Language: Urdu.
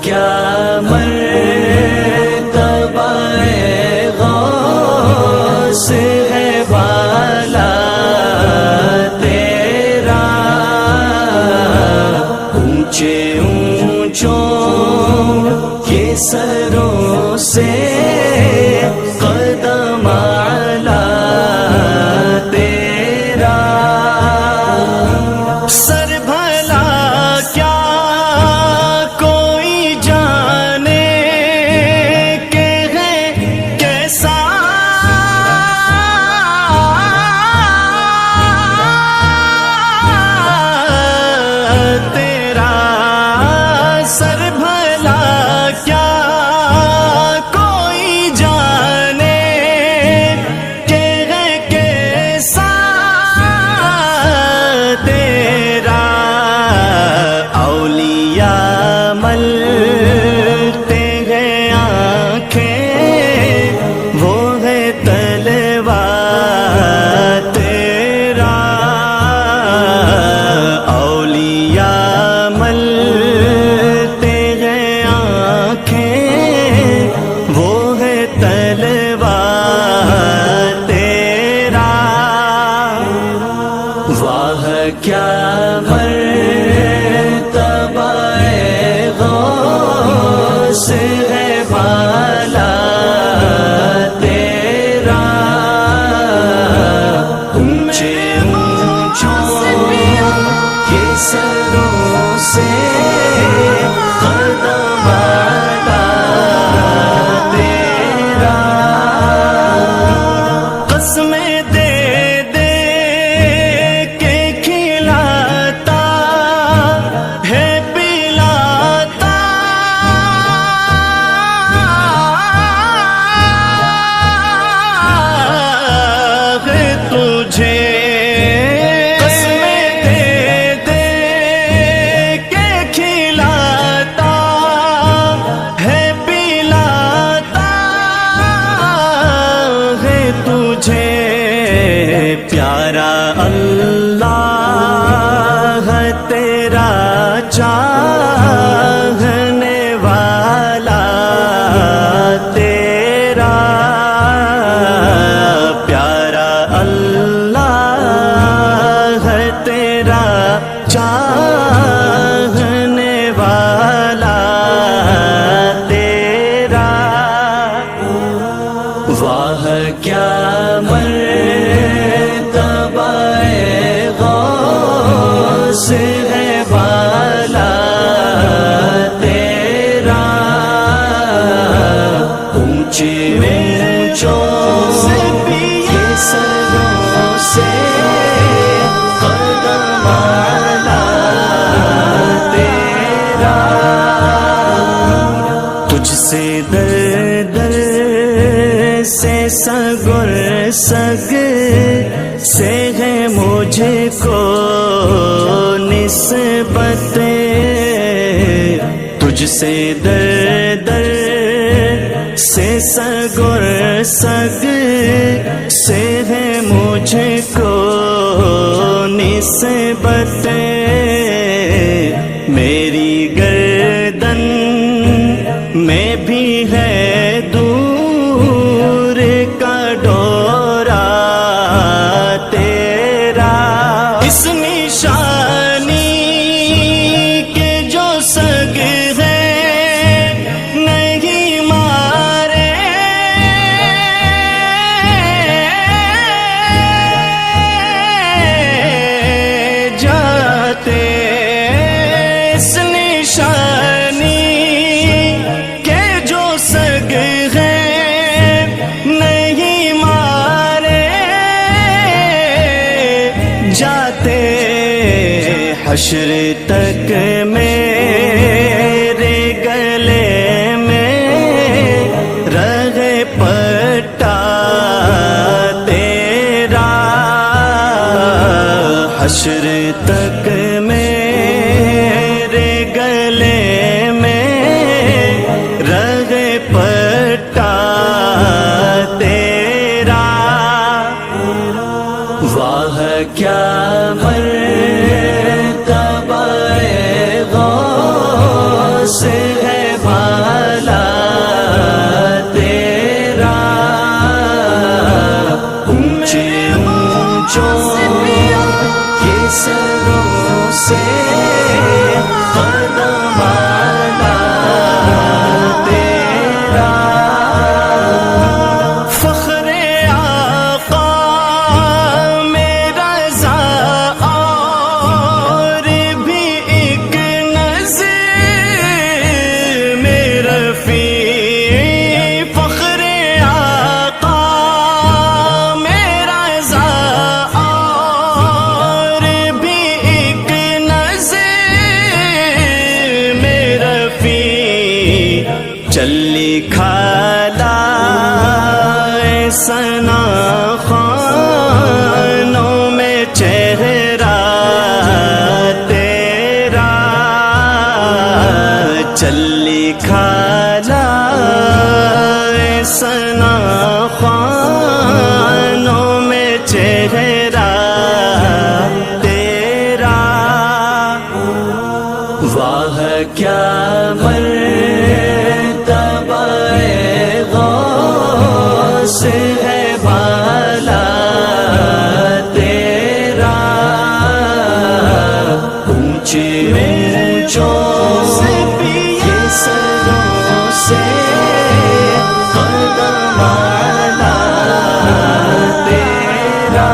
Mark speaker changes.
Speaker 1: کیا مرتبہ غوث ہے والا تیرا، اونچے اونچوں کے سروں سے قدم اعلیٰ تیرا، سر بھلا کیا کوئی جانے کہ ہے کیسا تیرا، سر بھلا کیا کوئی جانے کہ ہے کیسا تیرا، اولیاء ملتے ہیں آنکھیں وہ ہے طلوع تیرا، اولیاء ملتے ہیں آنکھیں وہ ہے طلوع تیرا، واہ کیا مرتبہ غوث ہے والا تیرا، اونچے اونچوں کے سروں سے قدم اعلیٰ تیرا، قسمیں دے دے کے کھلاتا ہے پلاتا ہے تجھے، قسمیں دے دے کے کھلاتا ہے پلاتا ہے تجھے، پیارا اللہ ہے تیرا چاہنے والا تیرا، پیارا اللہ ہے تیرا چاہنے والا تیرا، واہ کیا مرتبہ غوث ہے والا تیرا، اونچے اونچوں کے سروں سے قدم اعلیٰ تیرا، تجھ سے در در سے سگر سگ سے ہے مجھے کو نسبت، تجھ سے در در سے سگر سگ سے ہے مجھے کو نسبت، میری گردن میں بھی ہے دور کا ڈورا تیرا، اس نشانی کے جو سگ ہے نہیں مارے جاتے، اس نشانی کے جو سگ ہے نہیں مارے جاتے، حشر تک میرے گلے میں رہے پٹا تیرا، حشر تک میرے گلے میں رہے پٹا تیرا، واہ کیا مرتبہ غوث ہے خوانوں میں چہرہ تیرا، چلی کھالا سنا خوانوں میں چہرہ تیرا، واہ کیا مرتبہ غوث ہے بالا تیرا، اونچے اونچوں کے سروں سے قدم آلا تیرا،